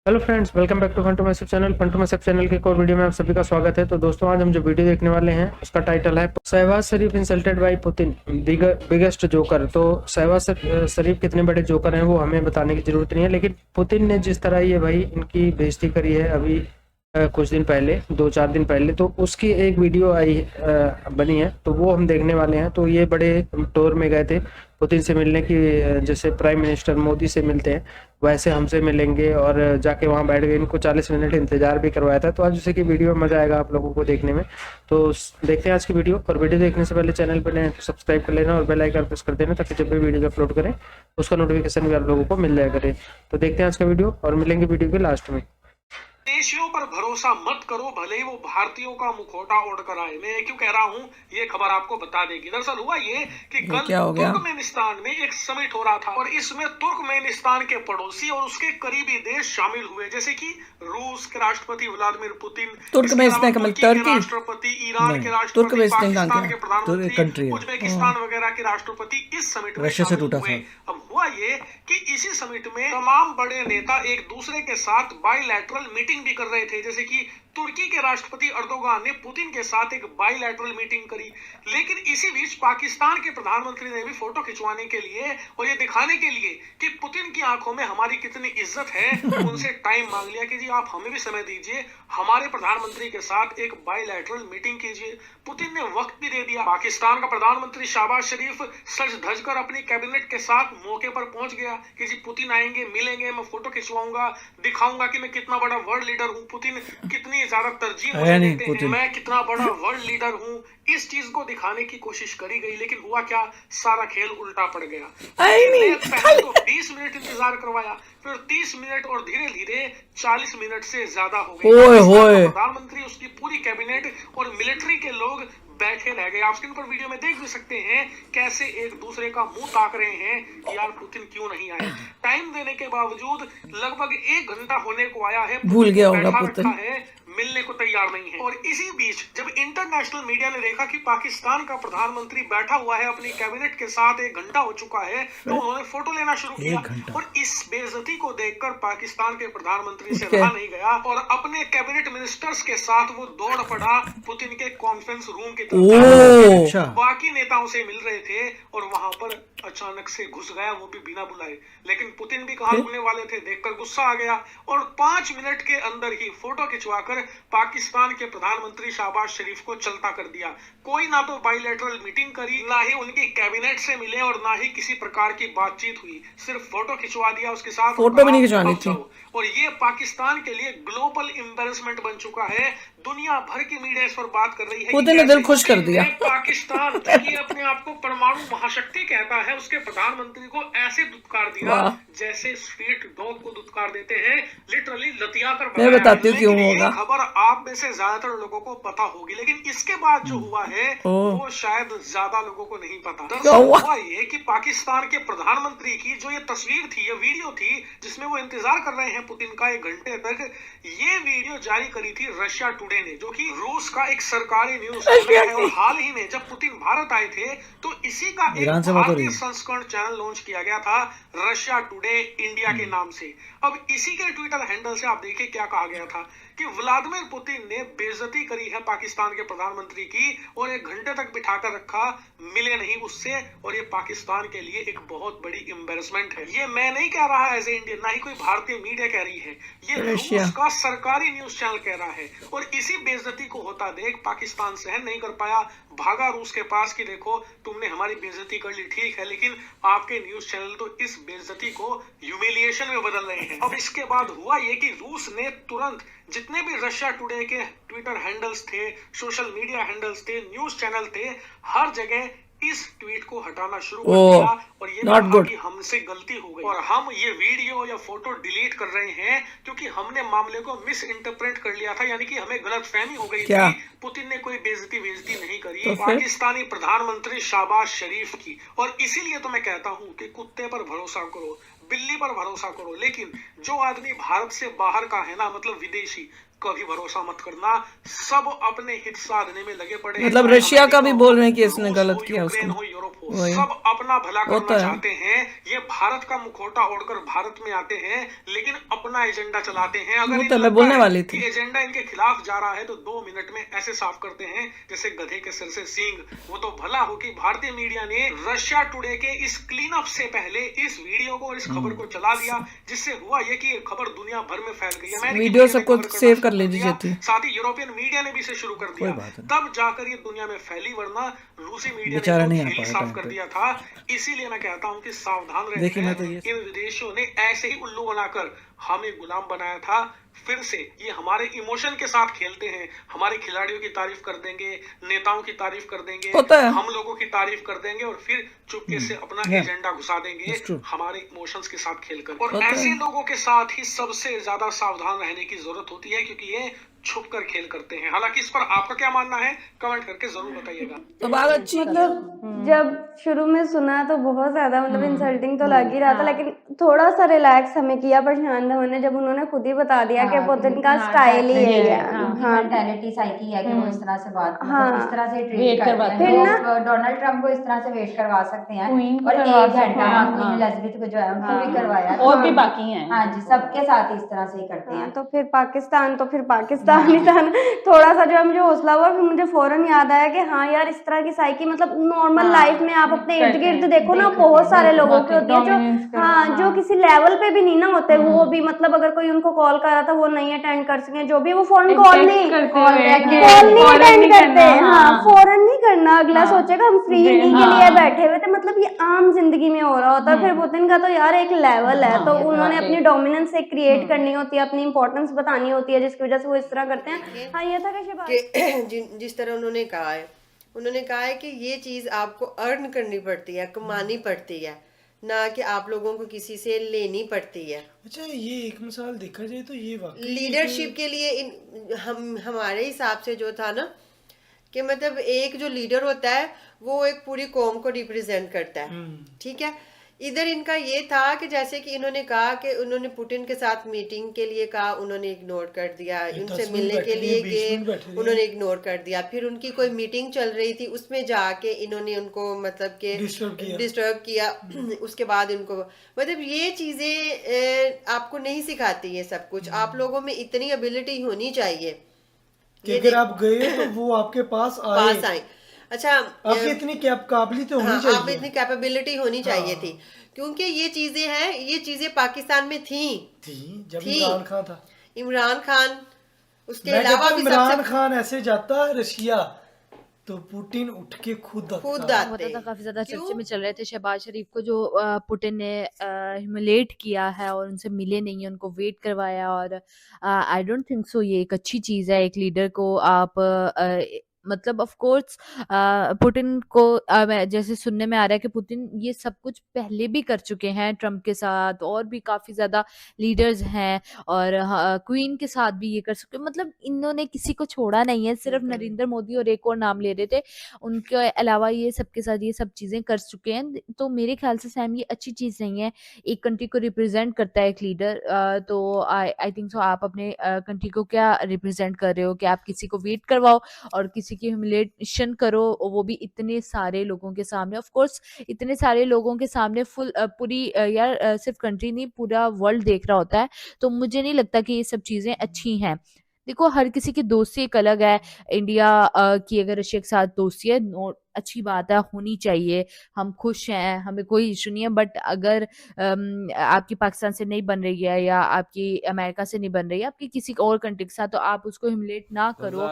Hello friends, welcome back to Fun to Message channel. Fun to Message channel के एक और video में आप सभी का स्वागत है। तो दोस्तों, आज हम जो वीडियो देखने वाले हैं उसका टाइटल है Shahbaz Sharif insulted by Putin biggest joker. तो शहबाज शरीफ कितने बड़े जोकर हैं वो हमें बताने की जरूरत नहीं है, लेकिन पुतिन ने जिस तरह ये भाई इनकी बेइज्जती करी है अभी कुछ दिन पहले, 2-4 दिन पहले, तो उसकी एक वीडियो आई बनी है, तो वो हम देखने वाले हैं। तो ये बड़े टूर में गए थे पुतिन से मिलने की, जैसे प्राइम मिनिस्टर मोदी से मिलते हैं वैसे हमसे मिलेंगे, और जाके वहाँ बैठ गए। इनको 40 मिनट इंतजार भी करवाया था। तो आज जैसे कि वीडियो में मजा आएगा आप लोगों को देखने में। तो देखते हैं आज की वीडियो। और वीडियो देखने से पहले चैनल पर नए हैं तो सब्सक्राइब कर लेना और बेल आइकन प्रेस कर देना, ताकि जब भी वीडियो अपलोड करें उसका नोटिफिकेशन भी आप लोगों को मिल जाया करे। तो देखते हैं आज का वीडियो और मिलेंगे वीडियो के लास्ट में। विदेशियों पर भरोसा मत करो, भले ही वो भारतीयों का मुखौटा ओढ़ कर आए। मैं क्यों कह रहा हूँ, ये खबर आपको बता देगी। दरअसल हुआ ये कि कल तुर्कमेनिस्तान में एक समिट हो रहा था और इसमें तुर्कमेनिस्तान के पड़ोसी और उसके करीबी देश शामिल हुए, जैसे कि रूस के राष्ट्रपति व्लादिमीर पुतिन, तुर्की के राष्ट्रपति, ईरान के राष्ट्रपति, पाकिस्तान के प्रधानमंत्री, उज्बेकिस्तान वगैरह के राष्ट्रपति इस समिट में शामिल हुए। अब हुआ ये कि इसी समिट में तमाम बड़े नेता एक दूसरे के साथ बाइलैटरल मीटिंग भी कर रहे थे, जैसे कि तुर्की के राष्ट्रपति अर्दोगान ने पुतिन के साथ एक बाइलैटरल मीटिंग करी। लेकिन इसी बीच पाकिस्तान के प्रधानमंत्री ने भी फोटो खिंचवाने के लिए और ये दिखाने के लिए कि पुतिन की आंखों में हमारी कितनी इज्जत है, उनसे टाइम मांग लिया कि जी आप हमें भी समय दीजिए, हमारे प्रधानमंत्री के साथ एक बाइलैटरल मीटिंग कीजिए। पुतिन ने वक्त भी दे दिया। पाकिस्तान का प्रधानमंत्री शहबाज शरीफ सज धज कर अपनी कैबिनेट के साथ मौके पर पहुंच गया कि जी पुतिन आएंगे, मिलेंगे, मैं फोटो खिंचवाऊंगा, दिखाऊंगा कि मैं कितना बड़ा वर्ल्ड लीडर हूँ, पुतिन कितनी ज्यादा तरजीह मुझे देते हैं, मैं कितना बड़ा वर्ल्ड लीडर हूँ। इस चीज को दिखाने की कोशिश करी गई, लेकिन हुआ क्या, सारा खेल उल्टा पड़ गया। पहले तो 20 मिनट इंतजार करवाया, फिर 30 मिनट और धीरे धीरे 40 मिनट से ज्यादा हो गए। प्रधानमंत्री, उसकी पूरी कैबिनेट और मिलिट्री के लोग बैठे रह गए। आप स्क्रीन पर वीडियो में देख भी सकते हैं कैसे एक दूसरे का मुंह ताक रहे हैं कि यार पुतिन क्यों नहीं आए। टाइम देने के बावजूद लगभग 1 घंटा होने को आया है, भूल गया होगा पुतिन है, मिलने को तैयार नहीं है। और इसी बीच जब इंटरनेशनल मीडिया ने देखा कि पाकिस्तान का प्रधानमंत्री बैठा हुआ है अपनी कैबिनेट के साथ, 1 घंटा हो चुका है, तो उन्होंने फोटो लेना शुरू किया। और इस बेइज्जती को देखकर पाकिस्तान के प्रधानमंत्री से रहा नहीं गया और अपने कैबिनेट मिनिस्टर्स के साथ वो दौड़ पड़ा पुतिन के कॉन्फ्रेंस रूम की तरफ। बाकी नेताओं से मिल रहे थे और वहां पर अचानक से घुस गया, वो भी बिना बुलाए। लेकिन पुतिन भी कहां रुकने वाले थे, देखकर गुस्सा आ गया और 5 मिनट के अंदर ही फोटो खिंचवाकर पाकिस्तान के प्रधानमंत्री शहबाज शरीफ को चलता कर दिया। कोई ना तो बाइलैटरल मीटिंग करी, ना ही उनकी कैबिनेट से मिले और ना ही किसी प्रकार की बातचीत हुई, सिर्फ फोटो खिंचवा दिया उसके साथ। फोटो भी नहीं खिंचवानी थी। और ये पाकिस्तान के लिए ग्लोबल एम्बैरेसमेंट बन चुका है। दुनिया भर की मीडिया इस पर बात कर रही है। पुतिन ने दिल खुश कर दिया। पाकिस्तान जो अपने आप को परमाणु महाशक्ति कहता है, उसके प्रधानमंत्री को ऐसे दुत्कार दिया जैसे स्ट्रीट डॉग को दुत्कार देते हैं, लिटरली लतिया कर। मैं बताती हूँ क्यों होगा। खबर आप में से ज्यादातर लोगों को पता होगी, लेकिन इसके बाद जो हुआ है वो शायद ज्यादा लोगों को नहीं पता। दरअसल हुआ ये कि पाकिस्तान के प्रधानमंत्री की जो ये तस्वीर थी, ये वीडियो थी जिसमें वो इंतजार कर रहे हैं पुतिन का 1 घंटे तक, ये वीडियो जारी करी थी रशिया टुडे ने, जो कि रूस का एक सरकारी न्यूज चैनल है। और हाल ही में जब पुतिन भारत आए थे तो इसी का एक भारतीय संस्करण चैनल लॉन्च किया गया था, रशिया टुडे इंडिया के नाम से। अब इसी के ट्विटर हैंडल से आप देखिए क्या कहा गया था कि व्लादिमीर पुतिन ने बेइज्जती करी है पाकिस्तान के प्रधानमंत्री की और 1 घंटे तक बिठाकर रखा, मिले नहीं उससे, और ये पाकिस्तान के लिए एक बहुत बड़ी एम्बैरेसमेंट है। ये मैं नहीं कह रहा एज ए इंडियन, ना ही कोई भारतीय मीडिया कह रही है, ये रूस का सरकारी न्यूज चैनल कह रहा है। और इसी बेइज्जती को होता देख पाकिस्तान सहन नहीं कर पाया, भागा रूस के पास कि देखो तुमने हमारी बेइज्जती कर ली, ठीक है, लेकिन आपके न्यूज चैनल तो इस बेइज्जती को ह्यूमिलिएशन में बदल रहे हैं। अब इसके बाद हुआ ये कि रूस ने तुरंत जितने भी रशिया टुडे के ट्विटर हैंडल्स थे, सोशल मीडिया हैंडल्स थे, न्यूज चैनल थे, हर जगह इस ट्वीट को हटाना शुरू कर दिया और ये कहा कि हमसे गलती हो गई और हम ये वीडियो या फोटो डिलीट कर रहे हैं क्योंकि हमने मामले को मिस इंटरप्रेट कर लिया था, यानी कि हमें गलतफहमी हो गई थी, पुतिन ने कोई बेइज्जती नहीं करी तो पाकिस्तानी प्रधानमंत्री शहबाज शरीफ की। और इसीलिए तो मैं कहता हूँ कि कुत्ते पर भरोसा करो, बिल्ली पर भरोसा करो, लेकिन जो आदमी भारत से बाहर का है ना, मतलब विदेशी, कभी भरोसा मत करना, सब अपने हित साधने में लगे पड़े हैं। मतलब रशिया का भी बोल रहे हैं कि इसने गलत किया उसको, यूक्रेन हो, यूरोप हो, सब अपना भला करना चाहते हैं। ये भारत का मुखौटा ओढ़कर भारत में आते हैं, लेकिन अपना एजेंडा चलाते हैं। अगर वो तो मैं बोलने वाली थी, एजेंडा इनके खिलाफ जा रहा है तो 2 मिनट में ऐसे साफ करते हैं जैसे गधे के सिर से सींग। वो तो भला हो कि भारतीय मीडिया ने रशिया टुडे के इस क्लीन अप से पहले इस वीडियो को और इस खबर को चला दिया, जिससे हुआ ये कि खबर दुनिया भर में फैल गई है। वीडियो सबको सेव कर लीजिए थी, साथ ही यूरोपियन मीडिया ने भी इसे शुरू कर दिया, तब जाकर ये दुनिया में फैली, वरना रूसी मीडिया ने खेल साफ कर दिया था। इसीलिए मैं कहता हूँ कि सावधान रहें। इन विदेशियों ने ऐसे ही उल्लू बनाकर हमें गुलाम बनाया था। फिर से ये हमारे इमोशन के साथ खेलते हैं, हमारे खिलाड़ियों की तारीफ कर देंगे, नेताओं की तारीफ कर देंगे, हम लोगों की तारीफ कर देंगे और फिर चुपके से अपना एजेंडा घुसा देंगे हमारे इमोशंस के साथ खेलकर। और ऐसे लोगों के साथ ही सबसे ज्यादा सावधान रहने की जरूरत होती है, क्योंकि ये छुप कर खेल करते हैं। हालांकि इस पर आपका क्या मानना है, कमेंट करके जरूर बताइएगा। तो बात अच्छी, मतलब जब शुरू में सुना तो बहुत ज्यादा मतलब इंसल्टिंग तो लग ही रहा था, लेकिन थोड़ा सा रिलैक्स हमें किया प्रशांत धवन ने, जब उन्होंने खुद ही बता दिया कि पुतिन का स्टाइल ही है, मेंटालिटी साइकी है कि वो इस तरह से बात, इस तरह से ट्रीट करते हैं। फिर ना डोनाल्ड ट्रंप को इस तरह से वेट करवा सकते हैं, और 1 घंटा क्वीन एलिजाबेथ को जो है उनको भी करवाया, और भी बाकी हैं। हाँ जी, सबके साथ इस तरह से ही करते हैं। तो फिर पाकिस्तान ही था ना। थोड़ा सा जो है मुझे हौसला हुआ, फिर मुझे फौरन याद आया कि हाँ यार, इस तरह की साइकी मतलब नॉर्मल लाइफ में आप अपने इर्द गिर्द देखो ना, बहुत सारे लोगों की होती है जो जो किसी लेवल पे भी नहीं ना होते, वो भी मतलब अगर कोई उनको कॉल कर रहा था वो नहीं अटेंड कर सके, जो भी वो फौरन कॉल नहीं अटेंड करते, हाँ फौरन नहीं करना, अगला सोचेगा हम फ्री इन्हीं के लिए बैठे हुए थे। मतलब ये आम जिंदगी में हो रहा होता है। फिर पुतिन का तो यार एक लेवल है, तो उन्होंने अपनी डोमिनेंस एक क्रिएट करनी होती है, अपनी इंपॉर्टेंस बतानी होती है, जिसकी वजह से वो इस तरह करते हैं। हाँ ये था कि जिस तरह उन्होंने कहा है कि ये चीज आपको अर्न करनी पड़ती है, कमानी पड़ती है, ना कि आप लोगों को किसी से लेनी पड़ती है। अच्छा, ये एक मिसाल देखा जाए तो ये लीडरशिप के लिए हमारे हिसाब से जो था ना, कि मतलब एक जो लीडर होता है वो एक पूरी कौम को रिप्रेजेंट करता है, ठीक है। इधर इनका ये था कि जैसे कि इन्होंने कहा कि उन्होंने पुतिन के साथ मीटिंग के लिए कहा, उन्होंने इग्नोर कर दिया, उनसे मिलने के लिए गए, उन्होंने इग्नोर कर दिया। फिर उनकी कोई मीटिंग चल रही थी, उसमें जाके इन्होंने उनको मतलब के डिस्टर्ब किया। उसके बाद उनको मतलब ये चीजें आपको नहीं सिखाती है सब कुछ, आप लोगों में इतनी एबिलिटी होनी चाहिए कि अगर आप गए तो वो आपके पास आए। अच्छा, आपकी इतनी काबिलियत होनी चाहिए, आप इतनी कैपेबिलिटी होनी चाहिए थी, क्योंकि ये चीजें हैं, ये चीजें पाकिस्तान में थी जब इमरान खान था। इमरान खान, उसके अलावा भी इमरान खान ऐसे जाता रशिया तो पुतिन उठ के खुद आते। काफी ज्यादा चर्चे में चल रहे थे शहबाज शरीफ को, जो पुतिन ने ह्यूमिलेट किया है और उनसे मिले नहीं, उनको वेट करवाया। और आई डोंट थिंक सो ये एक अच्छी चीज है। एक लीडर को आप मतलब ऑफ कोर्स पुतिन को जैसे सुनने में आ रहा है कि पुतिन ये सब कुछ पहले भी कर चुके हैं ट्रम्प के साथ, और भी काफी ज्यादा लीडर्स हैं, और क्वीन के साथ भी ये कर चुके। मतलब इन्होंने किसी को छोड़ा नहीं है, सिर्फ नरेंद्र मोदी और एक और नाम ले रहे थे, उनके अलावा ये सबके साथ ये सब चीजें कर चुके हैं। तो मेरे ख्याल से सैम ये अच्छी चीज नहीं है। एक कंट्री को रिप्रेजेंट करता है एक लीडर, तो आई थिंक सो आप अपने कंट्री को क्या रिप्रेजेंट कर रहे हो कि आप किसी को वेट करवाओ और किसी की ह्यूमिलेशन करो, वो भी इतने सारे लोगों के सामने। ऑफ कोर्स इतने सारे लोगों के सामने पूरी यार सिर्फ कंट्री नहीं, पूरा वर्ल्ड देख रहा होता है। तो मुझे नहीं लगता कि ये सब चीजें अच्छी हैं। देखो हर किसी की दोस्ती एक अलग है। इंडिया की अगर रशिया के साथ दोस्ती है, अच्छी बात है, होनी चाहिए, हम खुश हैं, हमें कोई इशू नहीं है। बट अगर आपकी पाकिस्तान से नहीं बन रही है या आपकी अमेरिका से नहीं बन रही है, आपकी किसी और कंट्री के साथ, तो आप उसको ह्यूमिलेट ना करो।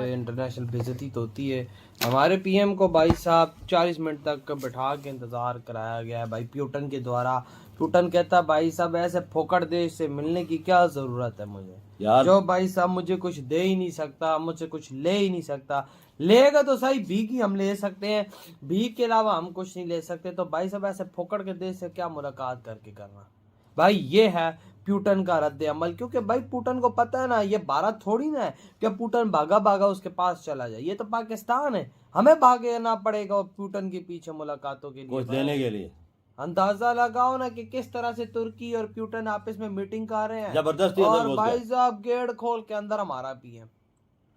इंटरनेशनल बेइज्जती तो होती है। हमारे पीएम को भाई साहब 40 मिनट तक बैठा के इंतजार कराया गया है भाई पुतिन के द्वारा। पुतिन कहता भाई साहब ऐसे फोकट देश से मिलने की क्या जरूरत है मुझे यार, जो भाई साहब मुझे कुछ दे ही नहीं सकता, मुझसे कुछ ले ही नहीं सकता। लेगा तो सही, भीख ही हम ले सकते हैं, भीख के अलावा हम कुछ नहीं ले सकते। तो भाई साहब ऐसे फोकट के देश से क्या मुलाकात करके करना भाई, ये है पुतिन का रद्द अमल। क्योंकि भाई पुतिन को पता है ना, ये भारत थोड़ी ना है कि पुतिन भागा उसके पास चला जाए। ये तो पाकिस्तान है, हमें भागना पड़ेगा पुतिन के पीछे मुलाकातों के लिए, कुछ देने के लिए। अंदाजा लगाओ ना कि किस तरह से तुर्की और प्यूटन आपस में मीटिंग कर रहे हैं जबरदस्ती और भाई साहब गेट खोल के अंदर हमारा पीएम।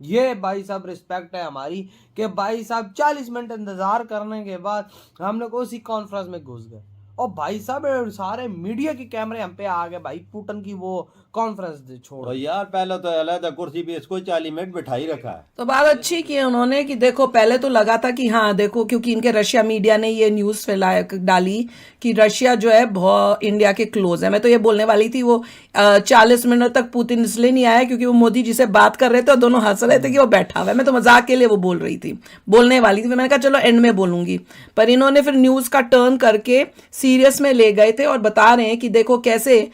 ये भाई साहब रिस्पेक्ट है हमारी कि भाई साहब 40 मिनट इंतजार करने के बाद हम लोग उसी कॉन्फ्रेंस में घुस गए और भाई साहब सारे मीडिया के कैमरे हम पे आ गए भाई पुतिन की वो कॉन्फ्रेंस छोड़ो यार। पहले तो अलग कुर्सी पे इसको 40 मिनट बिठाई रखा है। तो बात अच्छी की है उन्होंने कि देखो पहले तो लगा था कि हाँ देखो, क्योंकि इनके रशिया मीडिया ने ये न्यूज़ फैलाया डाली कि रशिया जो है बहुत इंडिया के क्लोज है। मैं तो ये बोलने वाली थी वो 40 मिनट तक पुतिन इसलिए नहीं आया क्योंकि वो मोदी जी से बात कर रहे थे और दोनों हंस रहे थे कि वो बैठा हुआ है। मैं तो मजाक के लिए वो बोल रही थी, बोलने वाली थी, मैंने कहा चलो एंड में बोलूंगी, पर इन्होंने फिर न्यूज़ का टर्न करके सीरियस में ले गए थे और बता रहे हैं कि देखो कैसे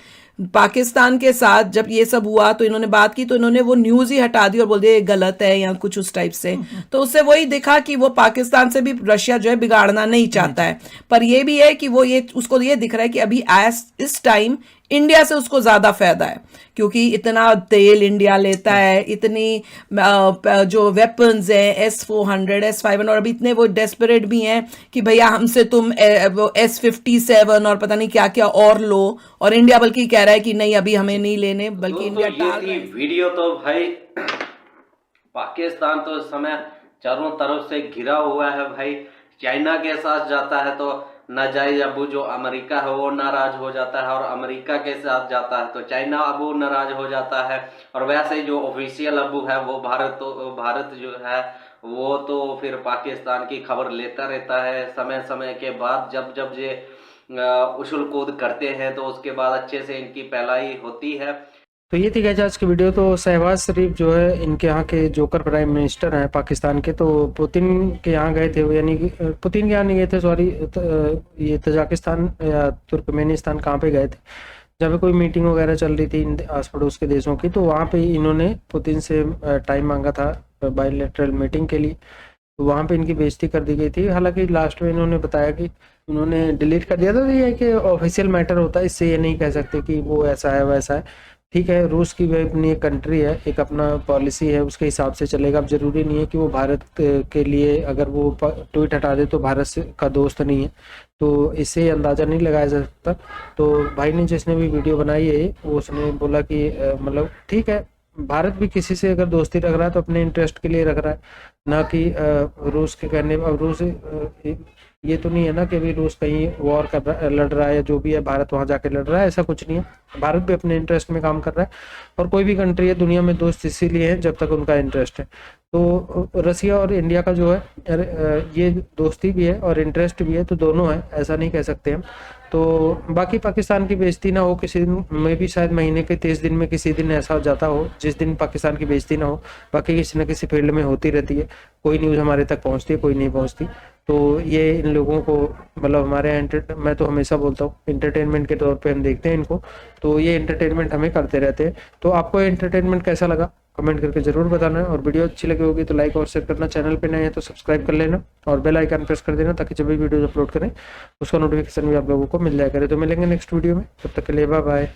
पाकिस्तान के साथ जब ये सब हुआ तो इन्होंने बात की तो इन्होंने वो न्यूज़ ही हटा दी और बोल दिया ये गलत है या कुछ उस टाइप से। तो उससे वही दिखा कि वो पाकिस्तान से भी रशिया जो है बिगाड़ना नहीं चाहता है, पर ये भी है कि वो ये उसको ये दिख रहा है कि अभी इस टाइम इंडिया से उसको ज़्यादा फायदा है क्योंकि इतना तेल इंडिया लेता है, इतनी जो वेपन्स हैं S-400 S-500 और अभी इतने वो डेस्परेट भी हैं कि भैया हमसे तुम S-57 और पता नहीं क्या क्या और लो, और इंडिया बल्कि कह रहा है कि नहीं अभी हमें नहीं लेने, बल्कि इंडिया टाल रहा है। वीडियो तो भाई पाकिस्तान तो इस समय चारों तरफ से घिरा हुआ है भाई। चाइना के साथ जाता है तो नाजायज अबू जो अमेरिका है वो नाराज हो जाता है और अमेरिका के साथ जाता है तो चाइना अबू नाराज हो जाता है, और वैसे जो ऑफिशियल अबू है वो भारत जो है वो तो फिर पाकिस्तान की खबर लेता रहता है समय समय के बाद। जब ये उछल कूद करते हैं तो उसके बाद अच्छे से इनकी पहलाई होती है। तो ये थी गाइस आज की वीडियो। तो शहबाज शरीफ जो है इनके यहाँ के जोकर प्राइम मिनिस्टर हैं पाकिस्तान के, तो पुतिन के यहाँ गए थे, यानी कि पुतिन के यहाँ नहीं गए थे, सॉरी, ये तजाकिस्तान या तुर्कमेनिस्तान कहाँ पे गए थे जहाँ पे कोई मीटिंग वगैरह चल रही थी इन आस पड़ोस के देशों की। तो वहाँ पे इन्होंने पुतिन से टाइम मांगा था बायलैटरल मीटिंग के लिए, तो वहाँ पे इनकी बेइज्जती कर दी गई थी। हालांकि लास्ट में इन्होंने बताया कि उन्होंने डिलीट कर दिया था, तो ये है कि ऑफिशियल मैटर होता है, इससे ये नहीं कह सकते कि वो ऐसा है वैसा है। ठीक है, रूस की भी अपनी एक कंट्री है, एक अपना पॉलिसी है, उसके हिसाब से चलेगा। अब जरूरी नहीं है कि वो भारत के लिए अगर वो ट्वीट हटा दे तो भारत से का दोस्त नहीं है, तो इससे अंदाज़ा नहीं लगाया जा सकता। तो भाई ने जिसने भी वीडियो बनाई है वो उसने बोला कि मतलब ठीक है, भारत भी किसी से अगर दोस्ती रख रहा है तो अपने इंटरेस्ट के लिए रख रहा है, ना कि रूस के कहने। अब रूस ये तो नहीं है ना कि अभी रूस कहीं वॉर लड़ रहा है या जो भी है भारत वहाँ जाके लड़ रहा है, ऐसा कुछ नहीं है। भारत भी अपने इंटरेस्ट में काम कर रहा है, और कोई भी कंट्री है दुनिया में दोस्त इसीलिए है जब तक उनका इंटरेस्ट है। तो रसिया और इंडिया का जो है ये दोस्ती भी है और इंटरेस्ट भी है, तो दोनों है, ऐसा नहीं कह सकते हम। तो बाकी पाकिस्तान की बेइज्जती ना हो किसी दिन में भी, शायद महीने के 30 दिन में किसी दिन ऐसा हो जाता हो जिस दिन पाकिस्तान की बेइज्जती ना हो, बाकी किसी न किसी फील्ड में होती रहती है। कोई न्यूज़ हमारे तक पहुंचती है, कोई नहीं पहुंचती। तो ये इन लोगों को मतलब मैं तो हमेशा बोलता हूँ इंटरटेनमेंट के तौर पे हम देखते हैं इनको, तो ये एंटरटेनमेंट हमें करते रहते हैं। तो आपको एंटरटेनमेंट कैसा लगा कमेंट करके जरूर बताना है, और वीडियो अच्छी लगी होगी तो लाइक और शेयर करना, चैनल पे नए हैं तो सब्सक्राइब कर लेना और बेल आइकन प्रेस कर देना ताकि जब भी वीडियो अपलोड करें उसका नोटिफिकेशन भी आप लोगों को मिल जाया करे। तो मिलेंगे नेक्स्ट वीडियो में, तब तक के लिए बाय बाय।